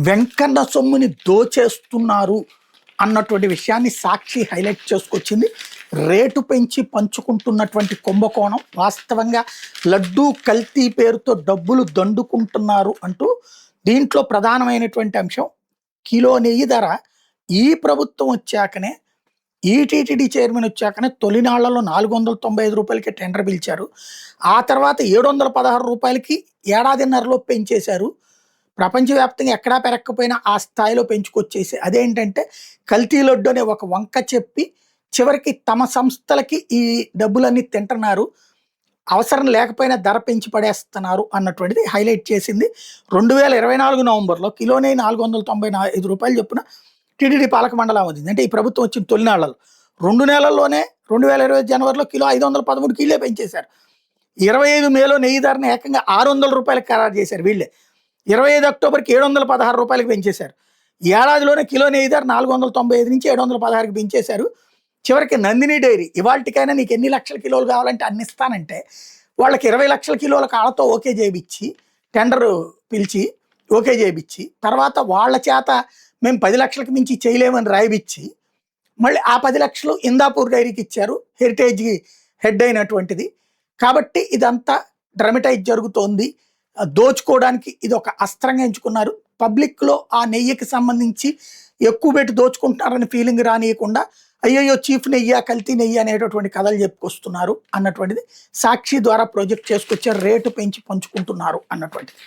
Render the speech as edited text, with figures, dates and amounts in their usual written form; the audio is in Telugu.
వెంకన్న సొమ్ముని దోచేస్తున్నారు అన్నటువంటి విషయాన్ని సాక్షి హైలైట్ చేసుకొచ్చింది. రేటు పెంచి పంచుకుంటున్నటువంటి కుంభకోణం, వాస్తవంగా లడ్డూ కల్తీ పేరుతో డబ్బులు దండుకుంటున్నారు అంటూ దీంట్లో ప్రధానమైనటువంటి అంశం కిలో నెయ్యి ధర ఈ ప్రభుత్వం వచ్చాకనే, ఈ టీటీడీ చైర్మన్ వచ్చాకనే తొలినాళ్లలో 495 రూపాయలకి టెండర్ పిలిచారు. ఆ తర్వాత 716 రూపాయలకి ఏడాదిన్నరలో పెంచేశారు. ప్రపంచవ్యాప్తంగా ఎక్కడా పెరగకపోయినా ఆ స్థాయిలో పెంచుకొచ్చేసి అదేంటంటే కల్తీ లడ్డు అనే ఒక వంక చెప్పి చివరికి తమ సంస్థలకి ఈ డబ్బులన్నీ తింటున్నారు, అవసరం లేకపోయినా ధర పెంచి పడేస్తున్నారు అన్నటువంటిది హైలైట్ చేసింది. 2024 నవంబర్లో కిలోనే 495 రూపాయలు చొప్పున టీటీడీ పాలక మండలి ఆమోదించింది. అంటే ఈ ప్రభుత్వం వచ్చిన తొలినాళ్లలో 2 నెలల్లోనే 2025 జనవరిలో కిలో 513 కిలో పెంచేశారు. 25 మేలో నెయ్యి ధరని ఏకంగా 600 రూపాయలకు ఖరారు చేశారు వీళ్ళే. 25 అక్టోబర్కి 716 రూపాయలకి పెంచేశారు. ఏడాదిలోనే కిలో నెయ్యి ధర 495 నుంచి 716కి పెంచేశారు. చివరికి నందిని డైరీ ఇవాళకైనా నీకు ఎన్ని లక్షల కిలోలు కావాలంటే అన్ని ఇస్తానంటే వాళ్ళకి 20 లక్షల కిలోల కాళ్ళతో ఓకే చేయించి టెండర్ పిలిచి ఓకే చేయించి తర్వాత వాళ్ళ చేత మేము 10 లక్షలకు మించి చేయలేమని రాయిపిచ్చి మళ్ళీ ఆ 10 లక్షలు ఇందాపూర్ డైరీకి ఇచ్చారు, హెరిటేజ్ హెడ్ అయినటువంటిది. కాబట్టి ఇదంతా డ్రమటైజ్ జరుగుతోంది. దోచుకోవడానికి ఇది ఒక అస్త్రంగా ఎంచుకున్నారు. పబ్లిక్లో ఆ నెయ్యికి సంబంధించి ఎక్కువ పెట్టి దోచుకుంటున్నారని ఫీలింగ్ రానియకుండా అయ్యయ్యో చీఫ్ నెయ్యి, కల్తీ నెయ్యి అనేటటువంటి కథలు చెప్పుకొస్తున్నారు అన్నటువంటిది సాక్షి ద్వారా ప్రొజెక్ట్ చేసుకొచ్చారు. రేటు పెంచి పంచుకుంటున్నారు అన్నటువంటిది.